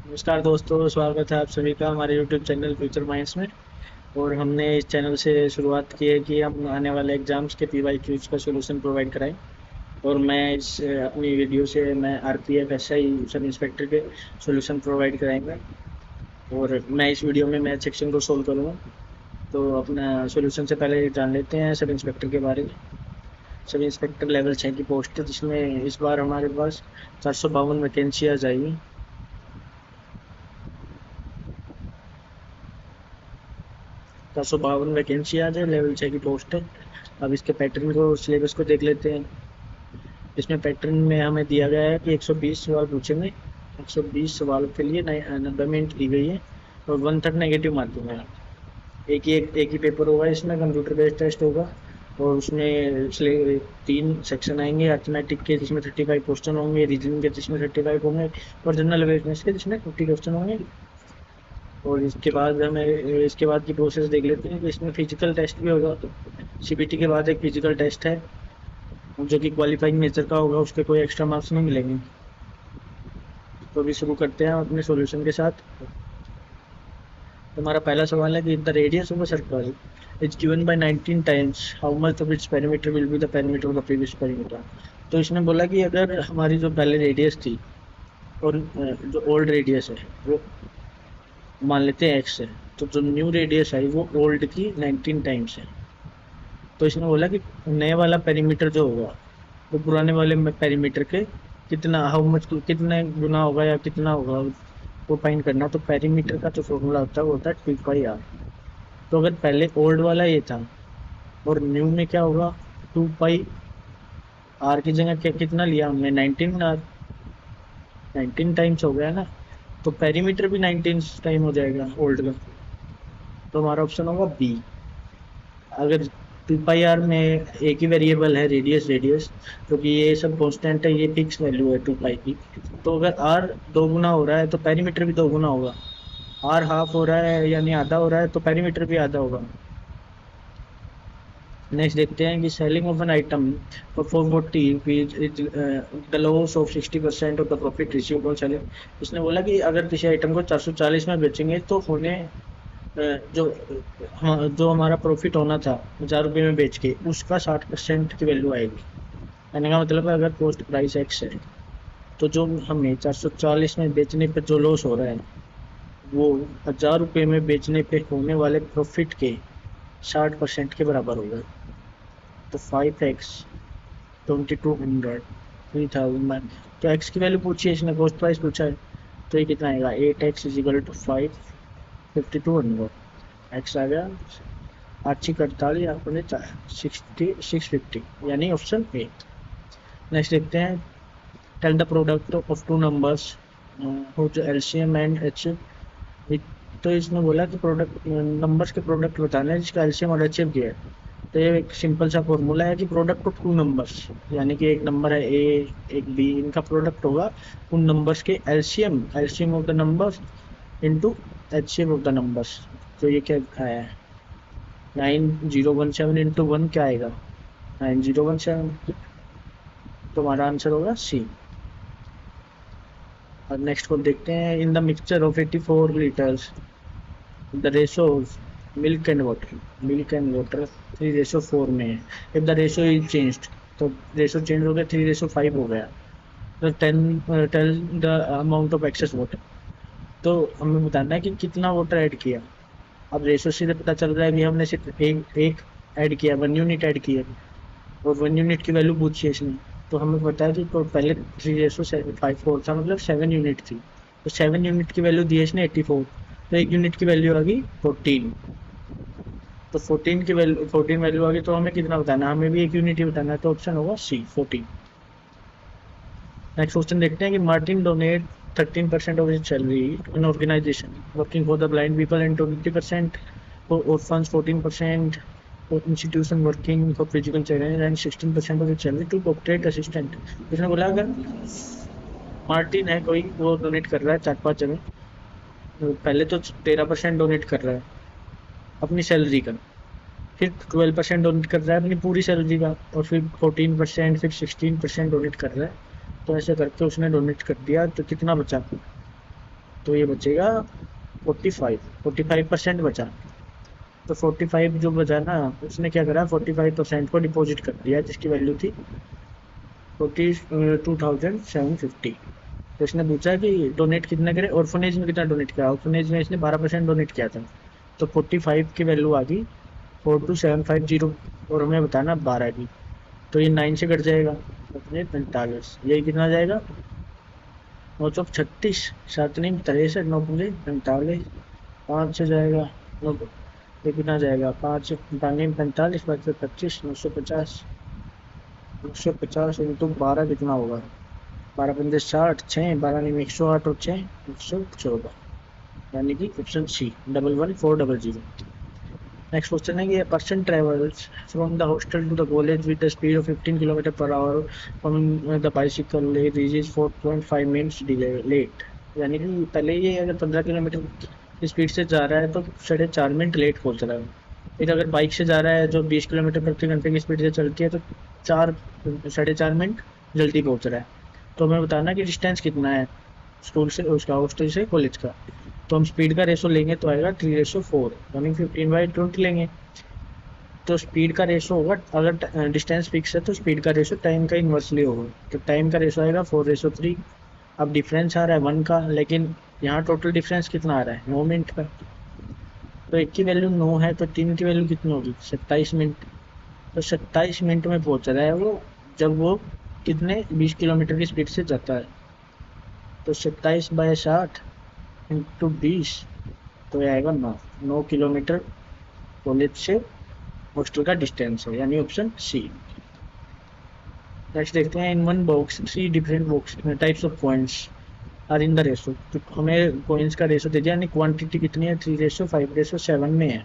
नमस्कार दोस्तों, स्वागत है आप सभी का हमारे यूट्यूब चैनल फ्यूचर माइंड्स में। और हमने इस चैनल से शुरुआत की है कि हम आने वाले एग्जाम्स के पीवाई क्यूज का सलूशन प्रोवाइड कराएं। और मैं इस अपनी वीडियो से मैं आरपीएफ एसआई सब इंस्पेक्टर के सलूशन प्रोवाइड कराएंगे। और मैं इस वीडियो में मैथ सेक्शन को सोल्व करूँगा। तो अपना सलूशन से पहले जान लेते हैं सब इंस्पेक्टर के बारे में। सब इंस्पेक्टर लेवल 6 की पोस्ट है, जिसमें इस बार हमारे पास 452 वैकेंसियाँ आएगी। 452 वैकेंसी आ जाए, लेवल 6 की पोस्ट है। अब इसके पैटर्न को, सिलेबस को देख लेते हैं। इसमें पैटर्न में हमें दिया गया है कि 120 सवाल पूछेंगे। 120 सवाल के लिए 90 मिनट दी गई है और 1/3 नेगेटिव मार्किंग है। एक ही पेपर होगा, इसमें कंप्यूटर बेस्ड टेस्ट होगा। और उसमें 3 सेक्शन आएंगे अर्थमेटिक के, जिसमें 35 क्वेश्चन होंगे, रीजनिंग के जिसमें 35 होंगे, और जनरल अवेयरनेस के जिसमें 50 क्वेश्चन होंगे। और इसके बाद की प्रोसेस देख लेते हैं कि इसमें फिजिकल टेस्ट भी होगा। सीबीटी के बाद एक फिजिकल टेस्ट है जो कि क्वालिफाइंग नेचर का होगा, उसके कोई एक्स्ट्रा मार्क्स नहीं मिलेंगे। तो अभी शुरू करते हैं अपने सॉल्यूशन के साथ। हमारा पहला सवाल है कि the radius of a circle is given by 19 times, how much of its perimeter will be the perimeter of the previous perimeter. तो इसने बोला कि अगर हमारी जो पहले रेडियस थी और जो ओल्ड रेडियस है वो मान लेते हैं एक्स है, तो जो न्यू रेडियस आई वो ओल्ड की 19 टाइम्स है। तो इसने बोला कि नए वाला पेरीमीटर जो होगा वो पुराने वाले पेरीमीटर के कितना, हाउ मच, कितने गुना होगा या कितना होगा, वो फाइंड करना। तो पेरीमीटर का जो फॉर्मूला होता है वो होता है 2 पाई आर। तो अगर पहले ओल्ड वाला ये था और न्यू में क्या होगा, 2 पाई आर की जगह क्या कितना लिया हमने, 19 आर, 19 टाइम्स हो गया ना। तो पेरीमीटर भी 19 टाइम हो जाएगा ओल्ड का। तो हमारा ऑप्शन होगा बी। अगर 2 पाई आर में एक ही वेरिएबल है, रेडियस रेडियस, क्योंकि ये सब कांस्टेंट है, ये फिक्स वैल्यू है 2 पाई की। तो अगर आर 2 गुना हो रहा है तो पेरीमीटर भी 2 गुना होगा। आर हाफ हो रहा है यानी आधा हो रहा है तो पेरीमीटर भी आधा होगा। नेक्स्ट देखते हैं कि selling of an item for 440 rupees the loss of 60% of the profit received on selling. इसने बोला कि अगर किसी आइटम को 440 में बेचेंगे तो होने जो हाँ, जो हमारा प्रॉफिट होना था 1000 रुपये में बेच के, उसका 60% की वैल्यू आएगी। कहने का मतलब है अगर कॉस्ट प्राइस एक्स है तो जो हमें 440 में बेचने पे जो लॉस हो रहा है वो 1000 रुपये में बेचने पे होने वाले प्रॉफिट के 60% के बराबर होगा। तो 5x 2200 3000। तो एक्स की वैल्यू पूछी है इसने, कॉस्ट प्राइस पूछा है, तो ये कितना आएगा, 8x is equal to 5 5200। X आ गया 8×48 अपने 650, यानी ऑप्शन ए। नेक्स्ट देखते हैं, tell the product of two numbers हो जो एलसीएम एंड एच। तो इसने बोला कि प्रोडक्ट नंबर्स के प्रोडक्ट बताना है जिसका एलसीएम और एचएफ किया है। तो ये एक सिंपल सा फॉर्मूला है कि प्रोडक्ट ऑफ टू नंबर्स, यानी कि एक नंबर है ए एक बी, इनका प्रोडक्ट होगा उन नंबर्स के LCM of the numbers into HCF of the numbers. तो ये क्या आया है, 9017 इंटू 1 क्या आएगा, 9017। तो हमारा आंसर होगा सी। और नेक्स्ट को देखते हैं, in the mixture of 84 litres the ratio milk and water 3:4 में है। If the ratio is changed, तो रेशो चेंज हो गया, 3:5 हो गया। तो tell the amount of excess water. तो हमें बताना है कि कितना वाटर ऐड किया। अब रेशो से पता चल रहा है कि हमने सिर्फ एक ऐड किया, 1 यूनिट ऐड किया, और 1 यूनिट की वैल्यू पूछी है इसमें। तो हमें पता है कि तो पहले 3:5 था, मतलब 7 यूनिट थी। तो 7 यूनिट की वैल्यू दी है इसने 84। तो 1 यूनिट की वैल्यू आ गई 14। तो 14 वैल्यू आ गई, तो हमें कितना बताना है, हमें भी 1 यूनिट ही बताना है। तो ऑप्शन होगा सी 14। नेक्स्ट क्वेश्चन देखते हैं कि Martin donate 13% of his salary in organisation working for the blind people and 20% for orphans, 14% for institution working for physical challenge and 16% of the salary to doctorate assistant। इसने बोला अगर Martin है कोई, वो donate कर रहा है 4-5 जगह, तो पहले तो 13% डोनेट कर रहा है अपनी सैलरी का, फिर 12% डोनेट कर रहा है अपनी पूरी सैलरी का, और फिर 14%, फिर 16% डोनेट कर रहा है। तो ऐसे करके उसने डोनेट कर दिया, तो कितना बचा, तो ये बचेगा 45% बचा। तो 45 जो बचा ना, उसने क्या करा, 45% को डिपॉजिट कर दिया, जिसकी वैल्यू थी 42,750। तो इसने पूछा कि डोनेट कितना करे, ऑर्फनेज में कितना डोनेट किया। ऑर्फनेज में इसने 12% डोनेट किया था, तो 45 की वैल्यू आ गई 42750, और हमें बताना 12 की। तो ये 9 से कट जाएगा, अपने 45, यही कितना जाएगा 936, 7 नहीं 63, 9 पंजे 45, 5 से जाएगा 9, ये कितना जाएगा 5 पानी 45, 5 से 25, 950, 950 इंटू 12 कितना होगा, 12 पंजे 60, 6 12 नहीं 108 और 6 114, यानी कि ऑप्शन सी 11400। नेक्स्ट क्वेश्चन है कि a person travels from the hostel to the college with the speed of 15 km per hour on the bicycle, he reaches 4.5 minutes late। यानी कि पहले ये अगर 15 किलोमीटर की स्पीड से जा रहा है तो 4.5 मिनट लेट पहुंच रहा है। फिर अगर बाइक से जा रहा है जो 20 किलोमीटर प्रति घंटे की स्पीड से चलती है तो 4.5 मिनट जल्दी पहुंच रहा है। तो हमें बताना कि डिस्टेंस कितना है स्कूल से, उसका हॉस्टल से कॉलेज का। तो हम स्पीड का रेशो लेंगे तो आएगा 3:4, यानी 15/20 लेंगे। तो स्पीड का रेशो होगा, अगर डिस्टेंस फिक्स है तो स्पीड का रेशो टाइम का इन्वर्सली होगा, तो टाइम का रेशो आएगा 4:3। अब डिफरेंस आ रहा है 1 का, लेकिन यहाँ टोटल डिफरेंस कितना आ रहा है 9 मिनट का। तो एक की वैल्यू 9 है तो 3 की वैल्यू कितनी होगी 27 मिनट। तो 27 मिनट में पहुंच रहा है वो, जब वो कितने 20 किलोमीटर की स्पीड से जाता है। तो 27/60 इंटू 20, तो ये आएगा 9 किलोमीटर कॉलेज से हॉस्टल का डिस्टेंस है, यानी ऑप्शन सी। नेक्स्ट देखते हैं, in one box 3 different box types of coins are in the ratio. तो हमें कॉइन्स का रेशो दे दिया, यानी क्वांटिटी कितनी है 3:5:7 में है।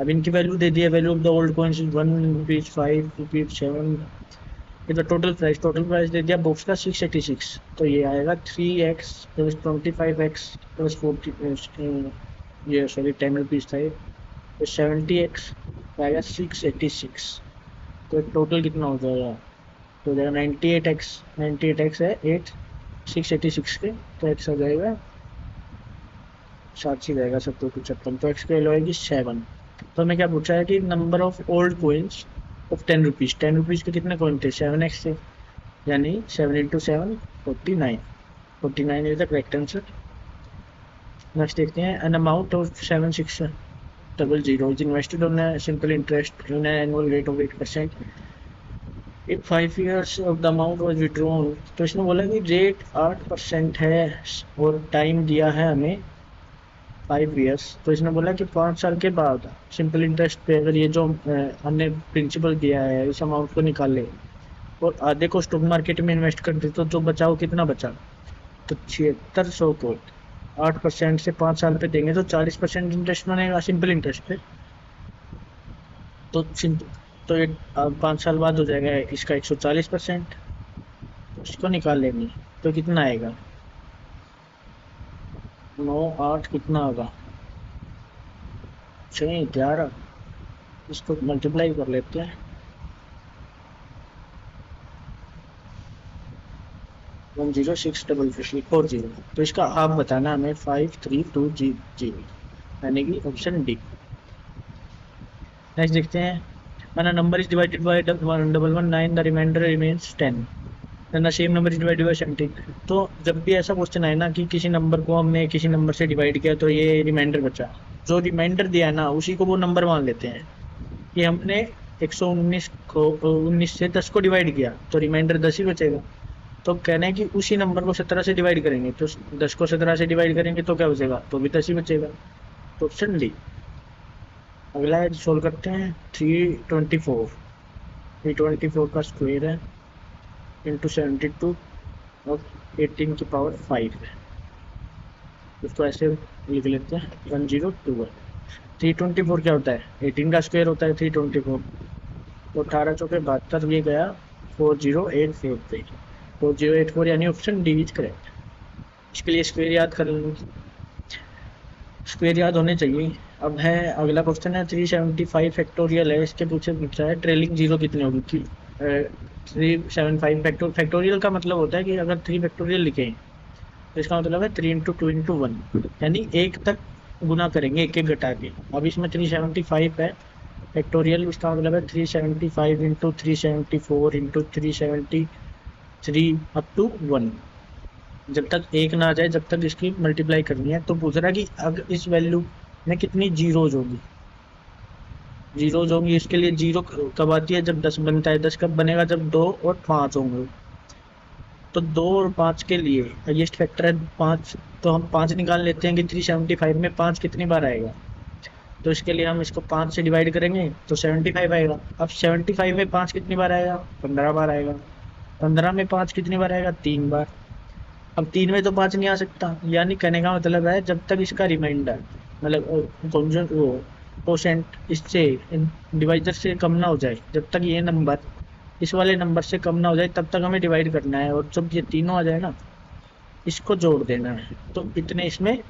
अब इनकी वैल्यू दे दी है, value of the old coins 1 rupees 5 rupees 7। ये तो टोटल प्राइस दे दिया बॉक्स का 686। तो ये आएगा 3x प्लस 25x प्लस 40, ये सॉरी 10 रुपीज़ था ये, तो 70x आएगा 686। तो टोटल कितना हो जाएगा, तो हो जाएगा 98x, 98x है 8 686 के, तो x हो जाएगा 7 ही रहेगा 70-55, तो x की वैल्यू आएगी 7। तो हमें क्या पूछा है कि number of old coins of 10 rupees, 10 rupees के कितने कॉइन थे 7x थे, यानी 7 × 7 49, 49 is the correct answer. Next देखते हैं, an amount of 7600 is invested on simple interest in annual rate of 8%। In 5 years of the amount was withdrawn. तो इसने बोला कि रेट 8% है और टाइम दिया है हमें 5 years। तो इसने बोला कि 5 साल के बाद सिंपल इंटरेस्ट पे अगर ये जो हमने प्रिंसिपल दिया है इस अमाउंट को निकाले और आधे को स्टॉक मार्केट में इन्वेस्ट कर दे, तो जो बचाओ कितना बचा, तो 7600 को 8% से 5 साल पे देंगे तो 40% इंटरेस्ट बनेगा सिंपल इंटरेस्ट पे। तो ये 5 साल बाद हो जाएगा इसका 140%। तो इसको निकाल लेंगे तो कितना आएगा 9 8 कितना होगा 6 11, इसको मल्टीप्लाई कर लेते हैं 106,440। तो इसका आप बताना हमें 5320, यानी कि ऑप्शन डी। नेक्स्ट देखते हैं, when a number is divided by 119 the remainder remains 10 then the same number is divided by 17। तो जब भी ऐसा क्वेश्चन आए ना कि किसी नंबर को हमने किसी नंबर से डिवाइड किया तो ये रिमाइंडर बचा, जो रिमाइंडर दिया है ना उसी को वो नंबर मान लेते हैं कि हमने 119 को 19 से 10 को डिवाइड किया तो रिमाइंडर 10 ही बचेगा। तो कहना है कि उसी नंबर को 17 से डिवाइड करेंगे, तो 10 को 17 से डिवाइड करेंगे तो क्या बचेगा, तो भी 10 ही बचेगा, तो ऑप्शन डी। अगला है सोल्व करते हैं, 324 का स्क्वायर है इंटू 72 और 18 की पावर 5 है। उसको ऐसे लिख लेते हैं 1021। 324 क्या होता है 18 का स्क्वायर होता है 324, तो 18 चौके 72, ये गया 4084 पे, 4084 यानी ऑप्शन डी इज करेक्ट। इसके लिए स्क्वायर याद कर लेंगे, स्क्वायर याद होने चाहिए। अब है अगला क्वेश्चन है 375 फैक्टोरियल है, इसके पूछा है ट्रेलिंग जीरो कितनी होगी 375 फैक्टोरियल का मतलब होता है कि अगर 3 फैक्टोरियल लिखें तो इसका मतलब है 3 इंटू 2 इंटू 1, यानी 1 तक गुना करेंगे एक एक घटा के। अब इसमें 375 है फैक्टोरियल, इसका मतलब है 375 इंटू 374 इंटू 373 अप टू 1। जब तक 1 ना आ जाए जब तक इसकी मल्टीप्लाई करनी है। तो पूछ रहा है कि अगर इस वैल्यू में कितनी जीरोज होगी, जीरोज होंगी। इसके लिए जीरो कब आती है, जब 10 बनता है। 10 कब बनेगा, जब 2 और 5 होंगे। तो 2 और 5 के लिए हाईएस्ट फैक्टर है 5, तो हम 5 निकाल लेते हैं कि 375 में 5 कितनी बार आएगा। तो इसके लिए हम इसको 5 से डिवाइड करेंगे तो 75 आएगा। अब 75 में 5 कितनी बार आएगा, 15 बार आएगा। 15 में 5 कितनी बार आएगा, 3 बार। अब 3 में तो 5 नहीं आ सकता, यानी कहने का मतलब है जब तक इसका रिमाइंडर मतलब वो कोशेंट इससे डिवाइजर से कम ना हो जाए, जब तक ये नंबर इस वाले नंबर से कम ना हो जाए तब तक हमें डिवाइड करना है। और जब ये तीनों आ जाए ना, इसको जोड़ देना है। तो इतने इसमें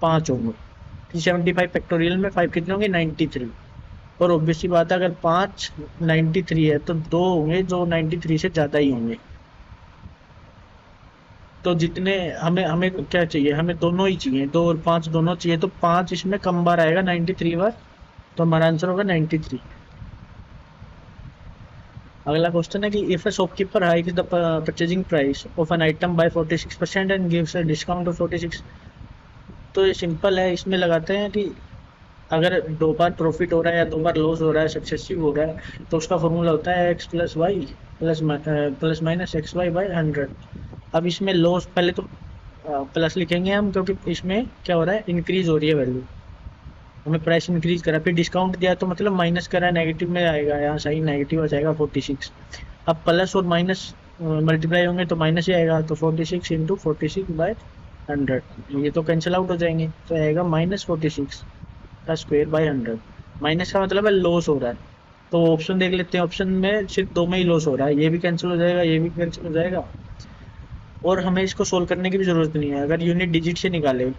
5 होंगे। 375 फैक्टोरियल में 5 कितने होंगे, 93। और ऑब्वियसली बात है अगर 5 93 है तो 2 होंगे जो 93 से ज़्यादा ही होंगे। तो जितने हमें हमें क्या चाहिए, हमें दोनों ही चाहिए, 2 और 5 दोनों चाहिए। तो 5 इसमें कम बार आएगा 93 बार, तो हमारा आंसर होगा 93। अगला क्वेश्चन है कि if a shopkeeper hikes the purchasing price of an item by 46% and gives a discount of 46। तो ये सिंपल है, इसमें लगाते हैं कि अगर 2 बार प्रॉफिट हो रहा है या 2 बार लॉस हो रहा है, सक्सेसिव हो रहा है, तो उसका फॉर्मूला होता है X plus Y plus minus X Y by 100। अब इसमें लॉस पहले तो प्लस लिखेंगे हम, क्योंकि इसमें क्या हो रहा है, इंक्रीज हो रही है वैल्यू, हमें प्राइस इंक्रीज करा, फिर डिस्काउंट दिया तो मतलब माइनस करा, नेगेटिव में आएगा, यहाँ साइन नेगेटिव आ जाएगा 46। अब प्लस और माइनस मल्टीप्लाई होंगे तो माइनस ही आएगा, तो 46 इंटू 46 बाय 100, ये तो कैंसिल आउट हो जाएंगे, तो आएगा -46 का स्क्वायर बाय 100। माइनस का मतलब है लॉस हो रहा है, तो ऑप्शन देख लेते हैं। ऑप्शन में सिर्फ 2 में ही लॉस हो रहा है, ये भी कैंसिल हो जाएगा, ये भी कैंसिल हो जाएगा। और हमें इसको सोल्व करने की भी जरूरत नहीं है। अगर यूनिट डिजिट से निकाले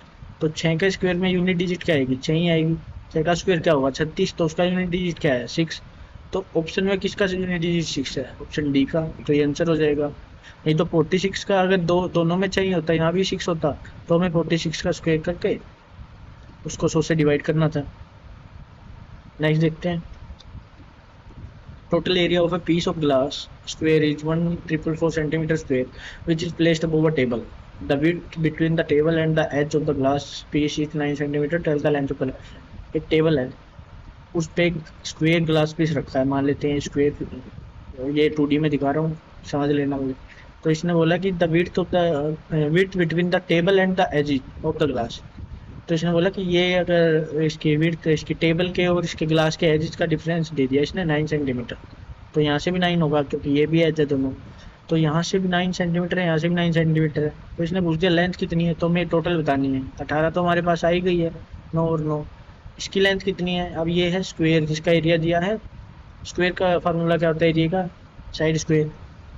तो 6 के स्क्वायर में यूनिट डिजिट क्या आएगी, 6 ही आएगी। 6 का स्क्वायर क्या होगा, 36, तो उसका यूनिट डिजिट क्या है, 6। तो ऑप्शन में किसका यूनिट डिजिट 6 है, ऑप्शन डी का, तो ये आंसर हो जाएगा। नहीं तो 46 का अगर दोनों में चाहिए होता, यहाँ भी 6 होता, तो हमें 46 का स्क्वायर करके उसको 100 से डिवाइड करना था। नेक्स्ट देखते हैं। Total area of a piece of glass square is 1444 centimeter square, which is placed above a table. The width between the table and the edge of the glass piece is 9 centimeter. Tell the length of the एक table है, उस पे एक square glass piece रखा है, मान लेते हैं स्क्वेयर, ये 2D में दिखा रहा हूँ, समझ लेना मुझे। तो इसने बोला कि the width of the width between the table and the edge of the glass. तो इसने बोला कि ये अगर इसकी विड्थ इसकी टेबल के और इसके ग्लास के एजेस का डिफरेंस दे दिया इसने 9 सेंटीमीटर, तो यहाँ से भी 9 होगा क्योंकि ये भी एज है दोनों, तो यहाँ से भी 9 सेंटीमीटर है, यहाँ से भी 9 सेंटीमीटर है। तो इसने पूछ दिया लेंथ कितनी है, तो हमें टोटल बतानी है। 18 तो हमारे पास आ ही गई है, 9 और 9। इसकी लेंथ कितनी है, अब ये है स्क्वेयर जिसका एरिया दिया है। स्क्वेयर का फार्मूला क्या होता है एरिया का, साइड स्क्वेयर।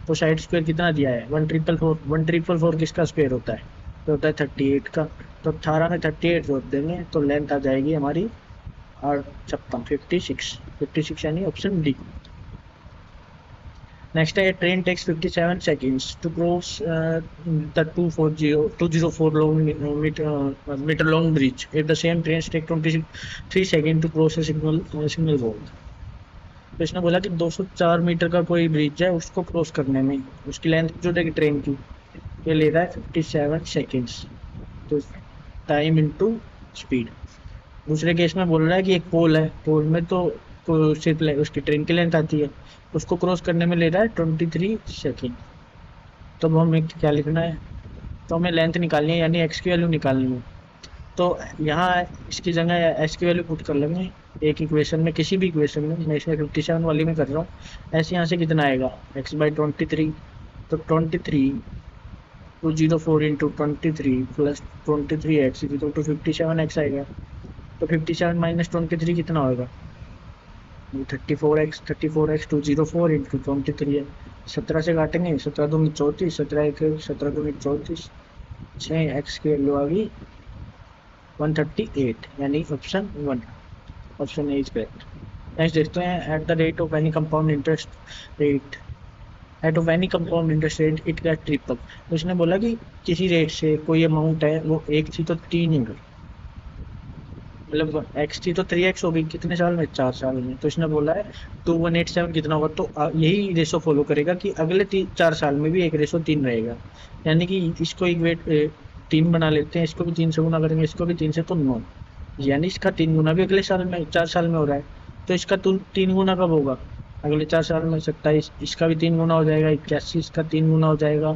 तो साइड स्क्वेयर कितना दिया है, 1444 किसका स्क्वेयर होता है, तो होता है 38 का। तो 18 में 38 जोड़ देंगे तो लेंथ आ जाएगी हमारी 56 यानी ऑप्शन डी। नेक्स्ट है train takes 57 seconds to cross the 204 metre long bridge if the same train take 23 second to cross a signal road. तो इसने बोला कि 204 मीटर का कोई ब्रिज है, उसको क्रॉस करने में उसकी लेंथ जो देगी ट्रेन की, ये ले रहा है 57 सेकेंड्स, तो टाइम इनटू स्पीड। दूसरे केस में बोल रहा है कि एक पोल है, पोल में तो सिर्फ उसकी ट्रेन की लेंथ आती है, उसको क्रॉस करने में ले रहा है 23 सेकेंड। तो हमें क्या लिखना है, तो हमें लेंथ निकालनी है यानी एक्स की वैल्यू निकालनी है। तो यहाँ इसकी जगह एक्स की वैल्यू पुट कर लेंगे एक इक्वेशन में, किसी भी इक्वेशन में, मैं इसमें 57 वाली में कर रहा हूँ। ऐसे यहाँ से कितना आएगा, एक्स बाई 23, तो 23 204 into 23 plus 23x equal to 57x आएगा। तो 57 माइनस 23 कितना होगा, 34x 204 इंटू 23 है, 17 से काटेंगे, 17 दूनी 34, 17 दूनी 34, 6x की वैल्यू आ गई 138, यानी option 1, option A is correct. Next देखते हैं at the rate of any compound interest rate at of any compound interest rate it get triple. तो उसने बोला कि किसी रेट से कोई अमाउंट है, वो एक थी तो तीन होगी, मतलब एक्स थी तो 3x होगी, कितने साल में, 4 साल में। तो इसने बोला है 2187 कितना होगा, तो यही रेशो फॉलो करेगा कि अगले 4 साल में भी एक रेशो 3 रहेगा। यानी कि इसको इक्वेट 3 बना लेते हैं, इसको भी 3 से गुना करेंगे, इसको भी 3 से, तो 9, यानी इसका 3 गुना भी अगले साल में 4 साल में हो रहा है। तो इसका 3 गुना कब होगा, अगले 4 साल में। 27, इसका भी 3 गुना हो जाएगा। 81, इसका 3 गुना हो जाएगा।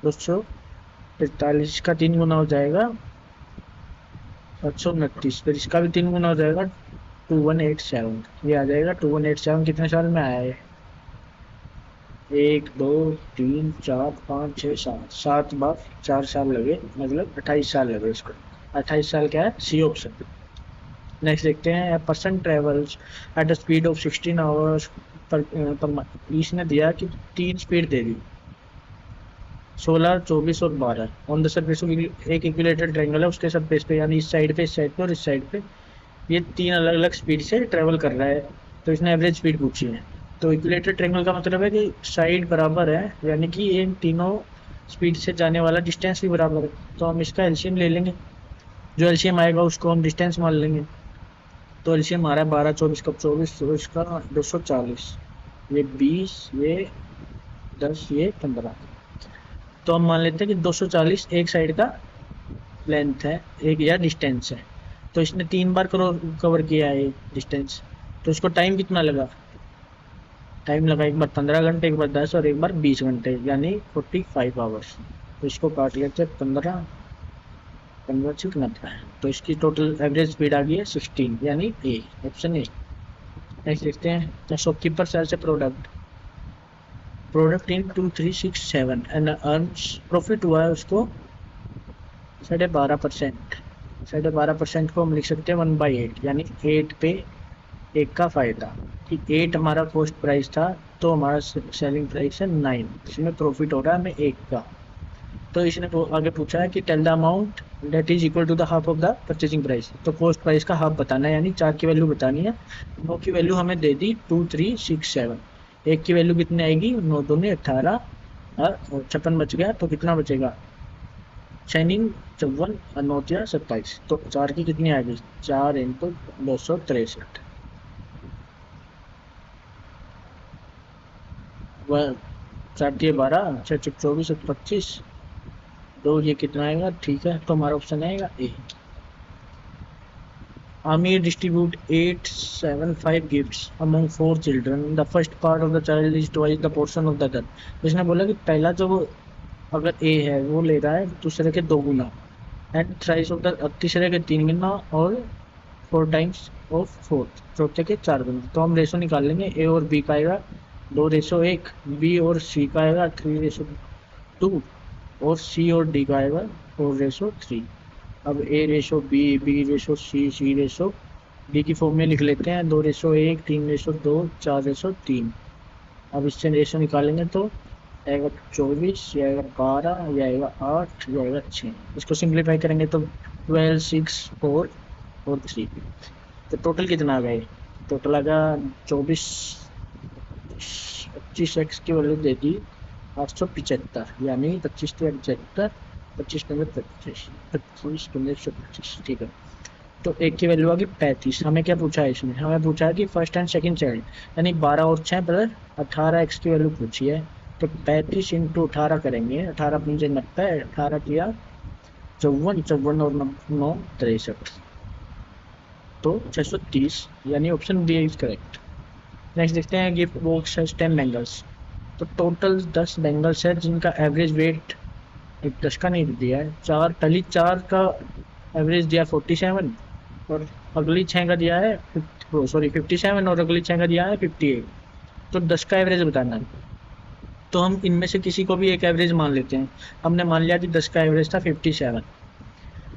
245 का 3 गुना हो जाएगा। 729, फिर इसका भी 3 गुना हो जाएगा। 2187, ये आ जाएगा 2187 कितने साल में आया है, 1 2 3 4 5 6 7, 7 बार 4 साल लगे, मतलब 28 साल लगे इसको। 28 साल क्या है, सी ऑप्शन। नेक्स्ट देखते हैं, person travels at the speed of 16 hours per इसने दिया कि 3 स्पीड दे दी, 16 24 और 12 ऑन द सरफेस। एक इक्विलेटरल ट्रायंगल है, उसके सरफेस पे, यानी इस साइड पे, इस साइड पे और इस साइड पे, ये 3 अलग अलग स्पीड से ट्रेवल कर रहा है। तो इसने एवरेज स्पीड पूछी है। तो इक्विलेटरल ट्रायंगल का मतलब है कि साइड बराबर है, यानी कि इन तीनों स्पीड से जाने वाला डिस्टेंस भी बराबर है। तो हम इसका एलसीएम ले लेंगे, जो एलसीएम आएगा उसको हम डिस्टेंस मान लेंगे। तो एलसीएम आ रहा है 12 24 कब 24, तो इसका 240, ये 20, ये 10, ये 15। तो हम मान लेते हैं कि 240 एक साइड का लेंथ है, एक या डिस्टेंस है। तो इसने 3 बार कवर किया है डिस्टेंस, तो इसको टाइम कितना लगा, टाइम लगा एक बार 15 घंटे, एक बार 10 और एक बार 20 घंटे, यानी 45 आवर्स। तो इसको काट लेते हैं 15 15 से कितना है, तो इसकी टोटल एवरेज स्पीड आ गई है 16, यानी ए, ऑप्शन ए। नेक्स्ट देखते हैं, shopkeeper sells a product in 2367 and earns, profit हुआ है उसको 12.5%। 12.5% को हम लिख सकते हैं 1/8, यानी 8 पे 1 का फायदा, कि 8 हमारा कॉस्ट प्राइस था, तो हमारा सेलिंग प्राइस है 9, इसमें प्रॉफिट हो रहा है हमें 1 का। तो इसने आगे पूछा है कि tell the amount that is equal to the half of the purchasing price. तो कॉस्ट प्राइस का हाफ बताना है, यानी 4 की वैल्यू बतानी है। 9 की वैल्यू हमें दे दी 2367, 1 की वैल्यू कितनी आएगी, 9 दूनी 18 और 56 बच गया, तो कितना बचेगा, 6 54 और 9 27, तो 4 की कितनी आ गई, 4 इंटू 263, वह 4 12, 6 24 और 25, 2 ये कितना आएगा, ठीक है। तो हमारा ऑप्शन आएगा ए। Amir distribute 875 gifts among 4 children. The first part of the child is twice the portion of the other. इसने बोला कि पहला जो अगर ए है वो ले रहा है दूसरे के 2 गुना, एंड थ्राइस ऑफ द तीसरे के 3 गुना, और 4 टाइम्स ऑफ फोर्थ, चौथे के 4 गुना। तो हम रेशो निकाल लेंगे, ए और बी का आएगा 2:1, बी और सी का आएगा 3:2, और सी और डी का आएगा 4:3। अब A/B, B/C, C/D की फॉर्म में लिख लेते हैं, 2:1, 3:2, 4:3। अब इससे रेशो निकालेंगे तो आएगा 24, ये आएगा 12, ये आएगा 8, ये आएगा 6। इसको सिंप्लीफाई करेंगे तो 12, 6, 4 और 3। तो टोटल कितना आ गया, टोटल आ गया 24, 25x की वैल्यू दे दी 875, यानी 25 से 75, 25 पंजे 25, 25 पंजे 125, ठीक है। तो एक की वैल्यू आ गई 35। हमें क्या पूछा है इसमें, हमें पूछा है कि फर्स्ट एंड सेकंड चाइल्ड, यानी 12 और 6 प्लस 18x की वैल्यू पूछी है। तो 35 इंटू 18 करेंगे, 18 पंजे 90, 18 किया 54, 54 और 9 63, तो 630, यानी option B is correct. Next देखते हैं, गिफ्ट बॉक्स है 10 बैंगल्स। तो टोटल 10 बैंगल्स है जिनका एवरेज वेट 10 का नहीं दिया है, 4 का एवरेज दिया 47, और अगली 6 का दिया है 57, और अगली 6 का दिया है 58। तो 10 का एवरेज बताना है, तो हम इनमें से किसी को भी एक एवरेज मान लेते हैं। हमने मान लिया कि 10 का एवरेज था 57,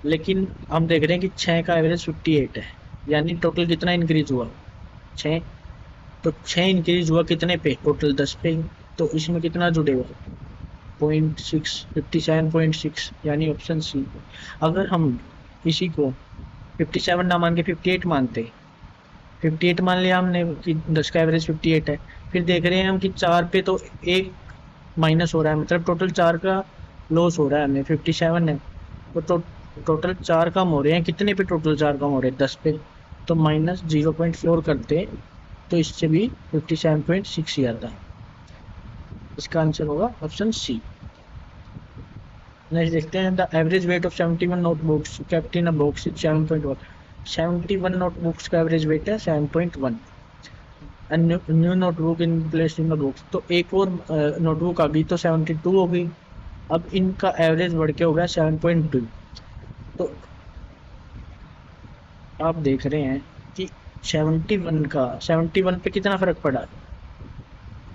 लेकिन हम देख रहे हैं कि 6 का एवरेज 58 है, यानी टोटल कितना इंक्रीज हुआ, 6। तो 6 इंक्रीज हुआ कितने पे, टोटल 10 पे। तो इसमें कितना जुड़ेगा, 0.6, 57.6, यानी ऑप्शन सी। अगर हम इसी को 57 ना मान के 58 मानते, 58 मान लिया हमने कि 10 का एवरेज 58 है, फिर देख रहे हैं हम कि 4 पे तो एक माइनस हो रहा है, मतलब टोटल 4 का लॉस हो रहा है हमें। 57 है तो टोटल 4 कम हो रहे हैं, कितने पे टोटल 4 कम हो रहे हैं? 10 पे। तो माइनस 0.4 करते तो इससे भी 57.6 ही आता है। इसका आंसर होगा ऑप्शन सी। नेक्स्ट देखते हैं, the average weight of 71 notebooks kept in a box is 7.1। 71 notebooks का एवरेज वेट है 7.1। New notebook in place in the box, तो एक और नोटबुक आ गई तो 72 हो गई। अब इनका एवरेज बढ़ के हो गया 7.2। तो आप देख रहे हैं कि 71 पे कितना फर्क पड़ा?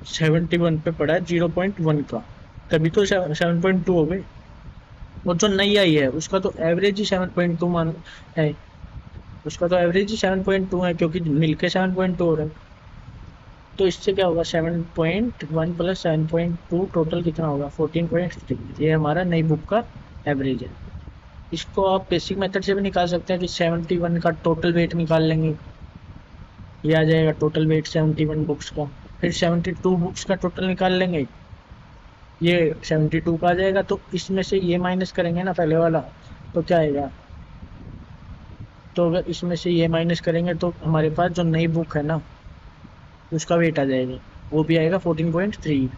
71 पे पड़ा है 0.1 का, तभी तो 7.2 हो गए। और जो नई आई है उसका तो एवरेज ही 7.2 मान है, उसका तो एवरेज ही 7.2 है, क्योंकि मिलके 7.2 हो रहा है। तो इससे क्या होगा, 7.1 प्लस 7.2 टोटल कितना होगा? 14.3। ये हमारा नई बुक का एवरेज है। इसको आप बेसिक मेथड से भी निकाल सकते हैं कि 71 का टोटल वेट निकाल लेंगे, ये आ जाएगा टोटल वेट 71 बुक्स का। फिर 72 बुक्स का टोटल निकाल लेंगे, ये 72 का आ जाएगा। तो इसमें से ये माइनस करेंगे ना पहले वाला, तो क्या आएगा? तो अगर इसमें से ये माइनस करेंगे तो हमारे पास जो नई बुक है ना उसका वेट आ जाएगा, वो भी आएगा 14.3।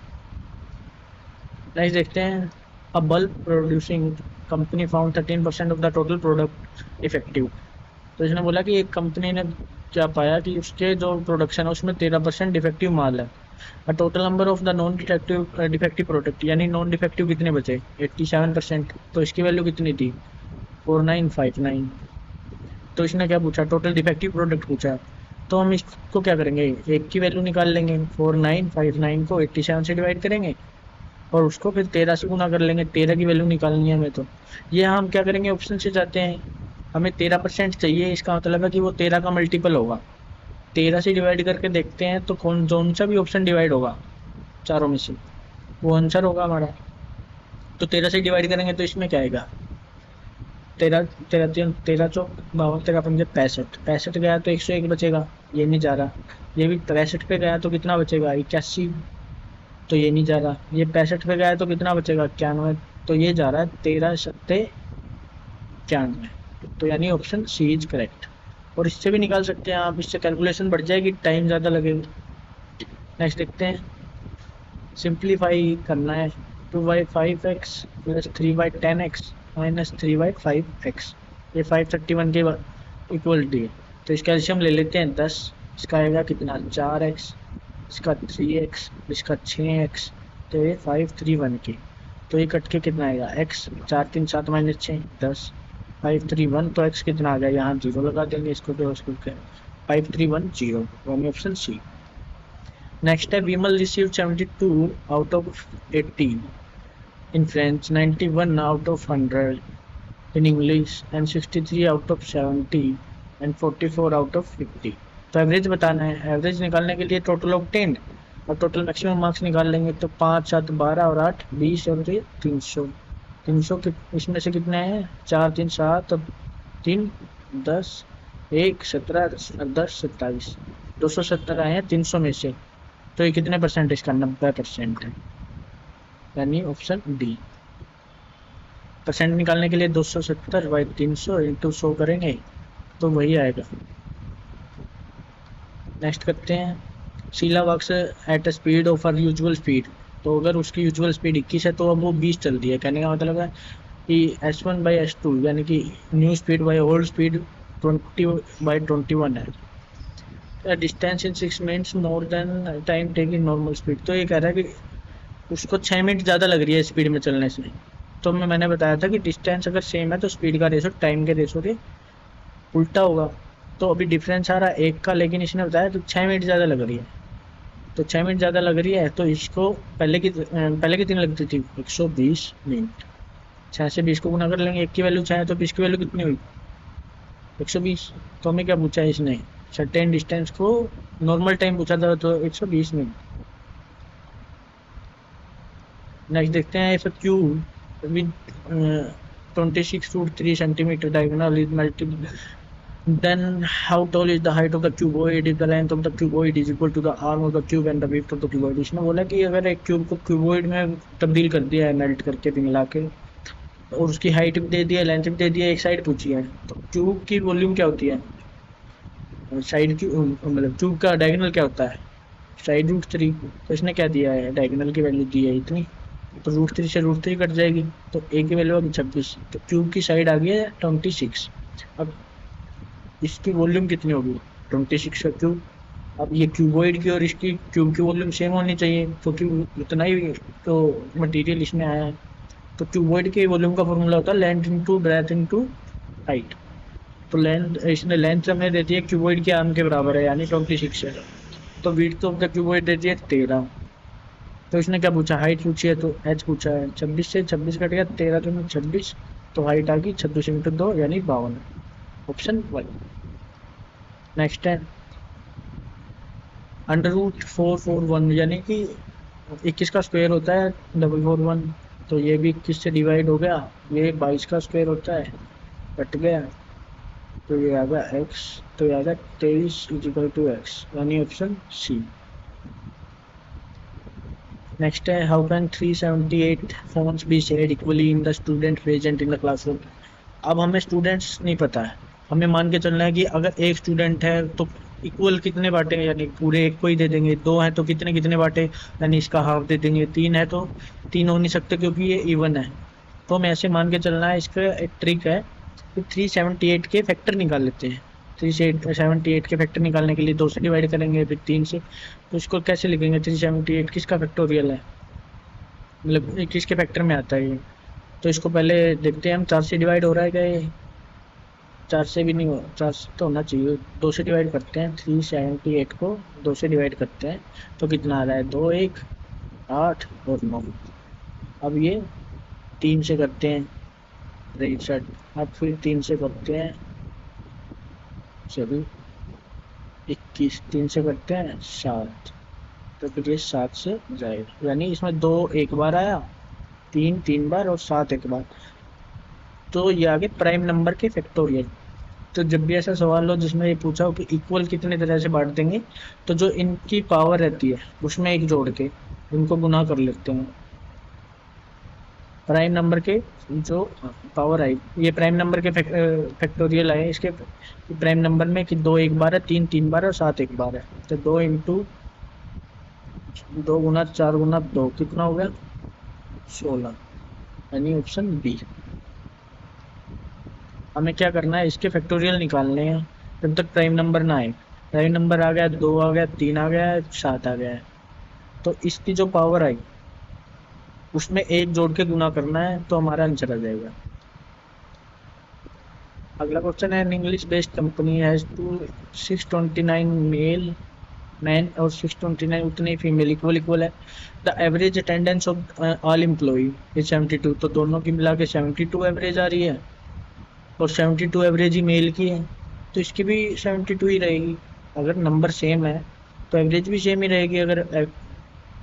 नेक्स्ट देखते हैं, अ bulb producing company found 13% of the total product effective. तो इसने बोला कि एक कंपनी ने क्या पाया कि उसके जो प्रोडक्शन है उसमें 13% डिफेक्टिव माल है। Total number of the non defective defective product, यानी नॉन डिफेक्टिव कितने बचे? 87%। तो इसकी वैल्यू कितनी थी? 4959। तो इसने क्या पूछा? टोटल डिफेक्टिव प्रोडक्ट पूछा। तो हम इसको क्या करेंगे, एक की वैल्यू निकाल लेंगे, 4959 को 87 से डिवाइड करेंगे और उसको फिर 13 से गुना कर लेंगे। 13 की वैल्यू निकालनी है हमें। तो ये हम क्या करेंगे, ऑप्शन से जाते हैं, हमें 13% चाहिए, इसका मतलब है कि वो 13 का मल्टीपल होगा। 13 से डिवाइड करके देखते हैं तो कौन सा भी ऑप्शन डिवाइड होगा चारों में से, वो आंसर होगा हमारा। तो 13 से डिवाइड करेंगे तो इसमें क्या आएगा? 13 13 13 चौक 52, 13 पंजे 65, 65 गया तो 101 बचेगा, ये नहीं जा रहा। ये भी 63 पे गया तो कितना बचेगा? 81, तो ये नहीं जा रहा। ये 65 पे गया तो कितना बचेगा? 91, तो ये जा रहा है 13 सत्ते 91। तो यानी ऑप्शन सी इज करेक्ट। और इससे भी निकाल सकते हैं आप, इससे कैलकुलेशन बढ़ जाएगी, टाइम ज़्यादा लगेगा। नेक्स्ट देखते हैं, सिंप्लीफाई करना है। 2/5x plus 3/10x minus 3/5x, ये 531 के इक्वलिटी है। तो इसका एल्शियम ले लेते हैं 10। इसका आएगा कितना? 4x, इसका 3x, इसका 6x, तो ये 531 की। तो ये कट के कितना आएगा? x 4 3 7 minus 6 10, 531। तो x कितना आ गया? यहाँ 0 लगा देंगे, इसको तो उसको 531 0, यानी ऑप्शन सी। नेक्स्ट है, Vimal receive 72 out of 80 in French, 91 out of 100 in English and 63 out of 70 and 44 out of 50। तो एवरेज बताना है। एवरेज निकालने के लिए टोटल ऑफ 10 और टोटल मैक्सिमम मार्क्स निकाल लेंगे। तो 5 7 12 और 8 20 और 300। 300 इसमें से कितने हैं? 4 3 7 और 3 10 1 17 10 27, 270 आए हैं 300 में से। तो ये कितने परसेंट है? इसका 90% है, यानी ऑप्शन डी। परसेंट निकालने के लिए 270/300 इंटू 100 करेंगे तो वही आएगा। नेक्स्ट करते हैं, Sheela works at a speed of her usual speed. तो अगर उसकी यूजुअल स्पीड 21 है तो अब वो 20 चल रही है। कहने का मतलब है कि S1/S2 यानी कि new speed by old speed 20/21 है। Distance in 6 minutes more than time taking normal speed. तो ये कह रहा है कि उसको 6 मिनट ज़्यादा लग रही है स्पीड में चलने से। तो मैंने बताया था कि डिस्टेंस अगर सेम है तो स्पीड का रेशो टाइम के रेशो के उल्टा होगा। तो अभी डिफरेंस आ रहा है 1 का, लेकिन इसने बताया तो 6 मिनट ज़्यादा लग रही है। तो 6 मिनट ज़्यादा लग रही है तो इसको पहले कितनी लगती थी? 120 मिनट। 6 से 20 को गुना कर लेंगे, 1 की वैल्यू 6 है तो 20 की वैल्यू कितनी हुई? 120। तो हमें क्या पूछा है इसने? सर्टेन डिस्टेंस को नॉर्मल टाइम पूछा था, तो 120 मिनट। नेक्स्ट देखते हैं, if Q with 26 foot 3 centimetre diagonal is Then how tall is the height of the cuboid if the length of the cuboid is equal to the arm of the cube and the width of the cuboid। इसमें बोला कि अगर एक cube को cuboid में तब्दील कर दिया है मेल्ट करके पिघला के और उसकी हाइट भी दे दी है लेंथ भी दे दी है एक साइड पूछी है तो क्यूब की वॉल्यूम क्या होती है साइड की मतलब क्यूब का डायगोनल क्या होता है साइड रूट थ्री। तो इसने क्या दिया है डायगोनल की वैल्यू दी है इतनी तो रूट थ्री से रूट थ्री कट जाएगी तो ए की वैल्यू होगी 26 तो क्यूब की साइड आ गई है 26। अब इसकी वॉल्यूम कितनी होगी 26 का क्यूब। अब ये क्यूबॉइड की और इसकी क्यूब की वॉल्यूम सेम होनी चाहिए क्योंकि उतना ही तो मटेरियल इसमें आया है। तो क्यूबॉइड की वॉल्यूम का फॉर्मूला होता है length into breadth into height. तो लेंथ इसने लेंथ हमें देती है क्यूबॉइड के आर्म के बराबर है यानी 26 है। तो विड्थ ऑफ द क्यूबॉइड देती है 13। तो इसने क्या पूछा हाइट पूछी है तो एच पूछा है 26 से 26 कट गया 13 तो 26 तो हाइट आ गई 26 इंटू 2 यानी 52 ऑप्शन 1। नेक्स्ट है √441 यानी कि 21 का स्क्वायर होता है 441 तो ये भी 21 से डिवाइड हो गया ये 22 का स्क्वायर होता है कट गया तो ये आ गया x तो ये आ गया 23 इक्वल टू x यानी ऑप्शन सी। नेक्स्ट है how can 378 phones be shared equally in the student present in the classroom. अब हमें स्टूडेंट्स नहीं पता है हमें मान के चलना है कि अगर एक स्टूडेंट है तो इक्वल कितने बांटे यानी पूरे एक को ही दे देंगे दो हैं तो कितने कितने बांटे यानी इसका हाफ दे देंगे तीन है तो तीन हो नहीं सकते क्योंकि ये इवन है। तो हमें ऐसे मान के चलना है इसका एक ट्रिक है कि 378 के फैक्टर निकाल लेते हैं। 378 के फैक्टर निकालने के लिए 2 से डिवाइड करेंगे फिर 3 से तो इसको कैसे लिखेंगे 378 किसका फैक्टोरियल है मतलब किसके फैक्टर में आता है ये। तो इसको पहले देखते हैं हम 4 से डिवाइड हो रहा है क्या ये 4 से भी नहीं हो 4 से तो होना चाहिए 2 से डिवाइड करते हैं 378 को 2 से डिवाइड करते हैं तो कितना आ रहा है 2 1 8 और 9। अब ये 3 से करते हैं 63 अब फिर 3 से करते हैं सभी 21 3 से करते हैं 7 तो फिर ये 7 से जाएगा यानी इसमें 2 एक बार आया 3 3 बार और 7 एक बार। तो ये आगे प्राइम नंबर के फैक्टोरियल। तो जब भी ऐसा सवाल हो जिसमें ये पूछा हो कि इक्वल कितने तरह से बांट देंगे तो जो इनकी पावर रहती है उसमें एक जोड़ के इनको गुना कर लेते हैं प्राइम नंबर के जो पावर आई ये प्राइम नंबर के फैक्टोरियल आए इसके प्राइम नंबर में कि 2 एक बार है 3 3 बार और 7 एक बार है तो 2 इंटू 2 गुना 4 गुना 2 कितना हो गया 16 यानी ऑप्शन बी। हमें क्या करना है इसके फैक्टोरियल निकालने हैं जब तक प्राइम नंबर ना आए। प्राइम नंबर आ गया 2 आ गया 3 आ गया 7 आ गया है तो इसकी जो पावर आई उसमें एक जोड़ के गुना करना है तो हमारा आंसर आ जाएगा। अगला क्वेश्चन है English based company has 629 male man और 629 उतने फीमेल इक्वल है। The average attendance of all employee is 72 तो दोनों की मिला के 72 एवरेज आ रही है और 72 एवरेज ही मेल की है तो इसकी भी 72 ही रहेगी। अगर नंबर सेम है तो एवरेज भी सेम ही रहेगी अगर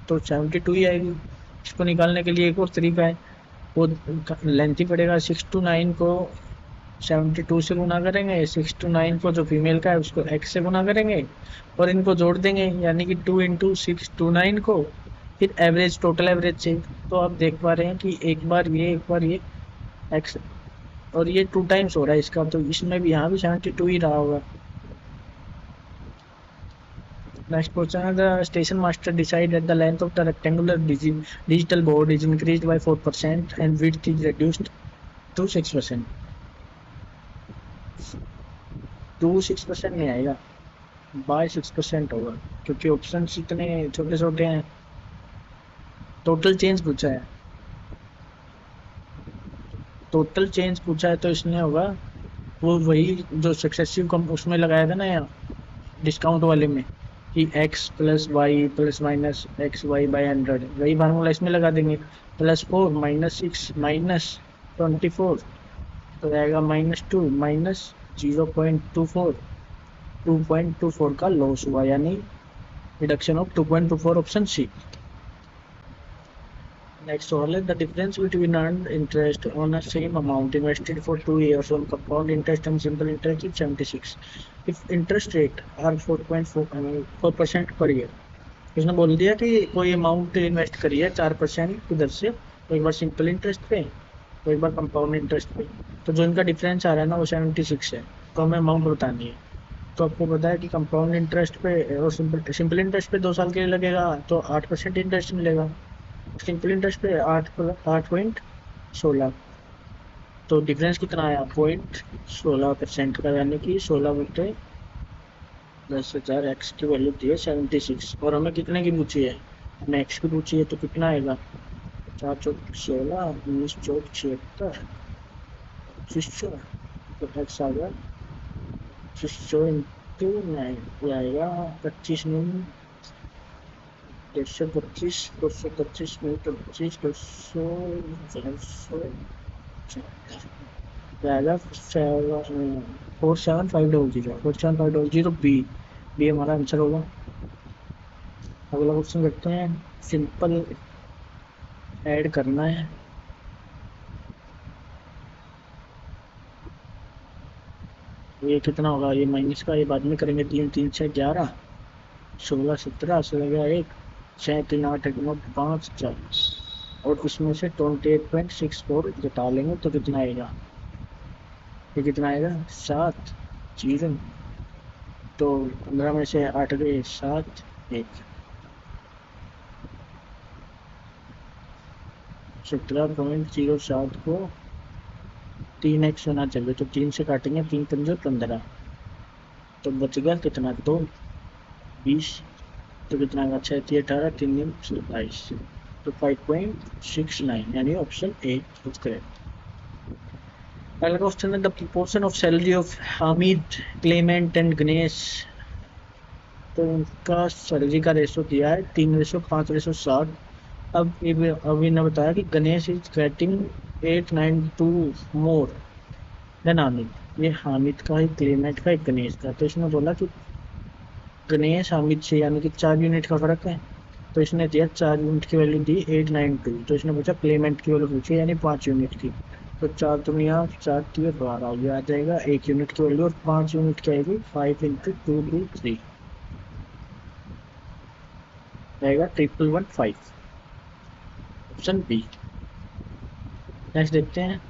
तो 72 ही आएगी। इसको निकालने के लिए एक और तरीका है वो लेंथ ही पड़ेगा 6 to 9 को 72 से गुना करेंगे 6 to 9 को जो फीमेल का है उसको x से गुना करेंगे और इनको जोड़ देंगे यानी कि 2 इंटू 6 to 9 को फिर एवरेज टोटल एवरेज से। तो आप देख पा रहे हैं कि एक बार ये x और ये 2 टाइम्स हो रहा है इसका तो इसमें भी यहाँ भी 72 ही रहा होगा। Next question है the station master decide that the length of the rectangular digital board is increased by 4% and width is reduced to 6%। 6% नहीं आएगा बाय 6% होगा क्योंकि ऑप्शन इतने छोटे छोटे हैं। टोटल चेंज पूछा है तो इसमें होगा वो वही जो सक्सेसिव कम उसमें लगाया था ना यहाँ डिस्काउंट वाले में कि x plus Y plus minus X Y by 100 वही फार्मूला इसमें लगा देंगे +4 -6 -24 तो आएगा -2 -0.24 2.24 का लॉस हुआ यानी reduction of 2.24 option C. Next one is the difference between earned interest on a same amount invested for 2 years on compound interest and simple interest is 76. If interest rate are 4.4% per year, उसने बोल दिया कि कोई amount invest करिए 4% इधर से, तो एक बार सिंपल इंटरेस्ट पे, तो एक बार कंपाउंड इंटरेस्ट पे, तो जो इनका डिफरेंस आ रहा है ना वो 76 है, तो हमें अमाउंट बतानी है। तो आपको पता है कि कंपाउंड इंटरेस्ट पे और सिंपल इंटरेस्ट पे 2 साल के लिए लगेगा तो 8% इंटरेस्ट मिलेगा, सिंपल इंटरेस्ट पे 8.16, तो डिफरेंस कितना आया 0.16% का, यानी कि 16/10,000 एक्स की वैल्यू दी है 76, और हमें कितने की पूछी है, हमें एक्स की पूछी है, तो कितना आएगा 4 चौक 16, 19 चौक 76, 2500, तो एक्स आ गया 2500 इंटू 9 आएगा 25 में 125, 225 में 25, 200 आएगा 47500 बी, बी हमारा आंसर होगा। अगला क्वेश्चन करते हैं, सिंपल ऐड करना है। ये कितना होगा, ये माइनस का, ये बाद में करेंगे, 3 3 6 11, 16 17 16 1 6 3 8 1 9 5 4, और उसमें से 28.64 घटा लेंगे तो कितना आएगा, ये कितना आएगा 7 0, तो 15 में से 8 गए 7 1, 17.07 को 3x होना चाहिए, तो 3 से काटेंगे, 3 5 15, तो बच गया कितना 2 20, तो कितना आएगा 6 3 18 3 3 27, तो 5.69, यानी ऑप्शन ए इज करेक्ट। अगला क्वेश्चन है the proportion of salary of Hamid, Clement and Ganesh, तो उनका सैलरी का रेशो दिया है 3:5:7। अब इन्होंने बताया कि Ganesh is getting 892 more than Hamid, ये हामिद का, एक क्लेमेंट का, एक गणेश का, तो इसने बोला कि गणेश हामिद से यानी कि 4 यूनिट का फर्क है, तो इसने दिया 4 यूनिट की वैल्यू दी 892, तो इसने पूछा क्लेमेंट की वैल्यू पूछी यानी 5 यूनिट की, तो 4 दुनिया 4 3 12 ये आ जाएगा 1 यूनिट की वैल्यू, और 5 यूनिट की आएगी 5 × 2 2 3 आएगा 1115, ऑप्शन बी। नेक्स्ट देखते हैं,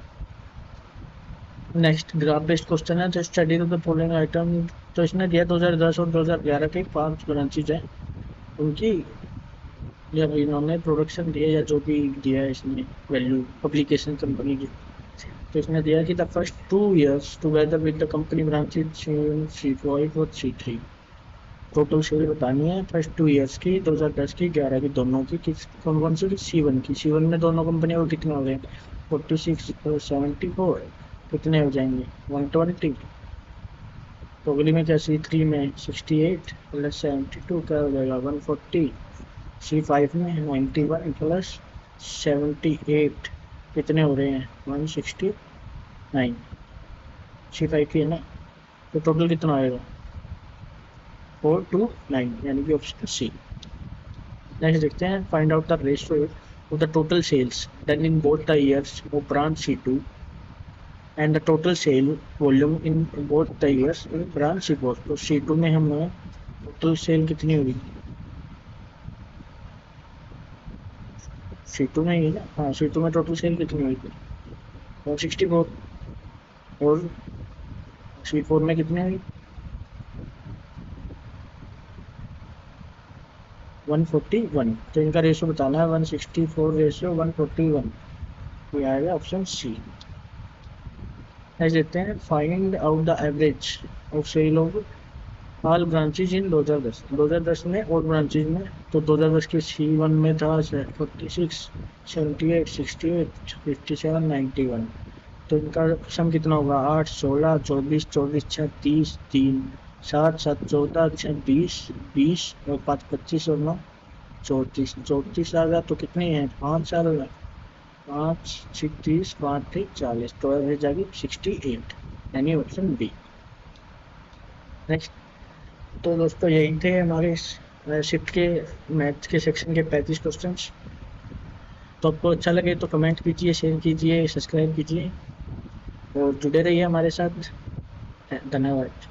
नेक्स्ट ग्राफ बेस्ड क्वेश्चन है, तो study of the following item, तो इसने दिया 2010 और 2011 की 5 ब्रांचेज है उनकी, जब इन्होंने प्रोडक्शन दिया या जो भी दिया है इसने वैल्यू पब्लिकेशन कंपनी की, तो इसने दिया कि the first 2 years together with the company branches C5 और C3, टोटल सेल बतानी है फर्स्ट 2 years की, 2010 की 11 की दोनों की, कौन कौन सी की, C1 की, C1 में दोनों कंपनियों को कितने हो गए 46 और 74, कितने हो जाएंगे 120, तो अगली में क्या C3 में 68 प्लस 72 क्या हो जाएगा 140, C5 में 91 प्लस 78 कितने हो रहे हैं 169, C5 की है ना, तो टोटल कितना आएगा 429, यानी कि ऑप्शन सी। नेक्स्ट देखते हैं, find out the ratio of the total sales done in both the years of branch C2 and the total sale volume in both the years in branch C4, तो C2 में हमें total sale कितनी हुई, C2 में ही ना, हाँ C2 में total sale कितनी हुई थी 164, और C4 में कितनी हुई 141, तो इनका रेशियो बताना है 164 रेशियो 141, ये आएगा ऑप्शन सी। नेक्स्ट देखते हैं, find out the average of sale of all branches in 2010 में और ब्रांचेज में, तो 2010 के C1 में था 46 78 68 57 91, तो इनका सम कितना होगा 8 16 24 24 6 30 3 7 7 14 6 20 20 और 5 25 और 9 34 34 आ गया, तो कितनी है 5 आ गया 5 36 5 3 40, तो एवरेज आ गई 68, यानी ऑप्शन बी। नेक्स्ट, तो दोस्तों यही थे हमारे शिफ्ट के मैथ्स के सेक्शन के 35 क्वेश्चंस। तो आपको अच्छा लगे तो कमेंट कीजिए, शेयर कीजिए, सब्सक्राइब कीजिए और जुड़े रहिए हमारे साथ। धन्यवाद।